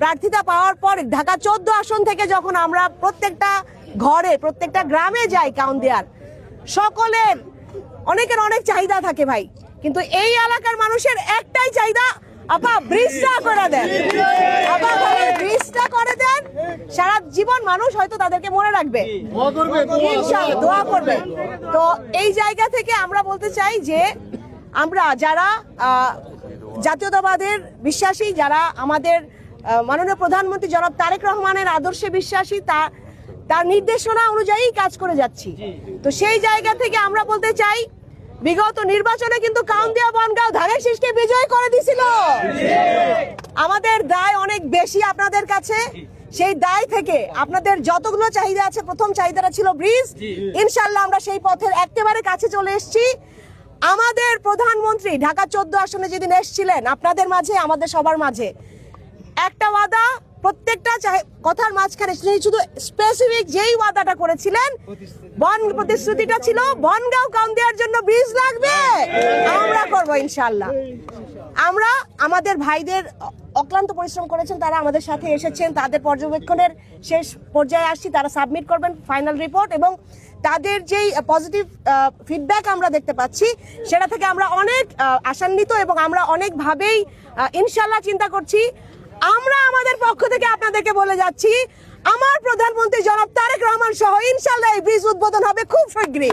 প্রার্থিতা পাওয়ার পর ঢাকা 14 আসন থেকে যখন আমরা প্রত্যেকটা ঘরে প্রত্যেকটা গ্রামে যাই কাউন্দিয়ার, সকলের অনেকের অনেক চাহিদা থাকে ভাই, কিন্তু এই এলাকার মানুষের একটাই চাহিদা, আপা ব্রিজটা করে দেন, আপা ব্রিজটা করে দেন। সারা জীবন মানুষ হয়তো তাদেরকে মনে রাখবে, ইনশাআল্লাহ দোয়া করবে। তো এই জায়গা থেকে আমরা বলতে চাই যে আমরা যারা জাতীয়তাবাদের বিশ্বাসী, যারা আমাদের মাননীয় প্রধানমন্ত্রী জনাব তারেক রহমানের আদর্শে বিশ্বাসী, তার নির্দেশনা অনুযায়ী কাজ করে যাচ্ছি। তো সেই জায়গা থেকে আমরা বলতে চাই, বিগত নির্বাচনে কিন্তু কাউন্দিয়া বনগাঁও ধানের শীষকে বিজয় করে দিছিল। আমাদের দায় অনেক বেশি আপনাদের কাছে, সেই দায় থেকে আপনাদের যতগুলো চাহিদা আছে, প্রথম চাহিদাটা ছিল ব্রিজ, ইনশাআল্লাহ আমরা সেই পথের একেবারে কাছে চলে এসেছি। আমাদের প্রধানমন্ত্রী ঢাকা 14 আসনে যেদিন এসেছিলেন আপনাদের মাঝে, আমাদের সবার মাঝে একটা ওয়াদা, প্রত্যেকটা কথার মাঝখানে শুধু স্পেসিফিক যেই ওয়াদাটা করেছিলেন, প্রতিশ্রুতিটা ছিল বনগাঁও কাউন্দিয়ার জন্য ব্রিজ লাগবে, আমরা করব ইনশাআল্লাহ। আমরা আমাদের ভাইদের অক্লান্ত পরিশ্রম করেছেন, তারা আমাদের সাথে এসেছেন, তাদের পর্যবেক্ষণের শেষ পর্যায়ে আসছি, তারা সাবমিট করবেন ফাইনাল রিপোর্ট, এবং তাদের যেই পজিটিভ ফিডব্যাক আমরা দেখতে পাচ্ছি সেটা থেকে আমরা অনেক আশান্বিত, এবং আমরা অনেকভাবেই ইনশাআল্লাহ চিন্তা করছি। আমরা আমাদের পক্ষ থেকে আপনাদেরকে বলে যাচ্ছি, আমার প্রধানমন্ত্রী জনাব তারেক রহমান সহ ইনশাআল্লাহ এই ব্রিজ উদ্বোধন হবে খুব শীঘ্রই।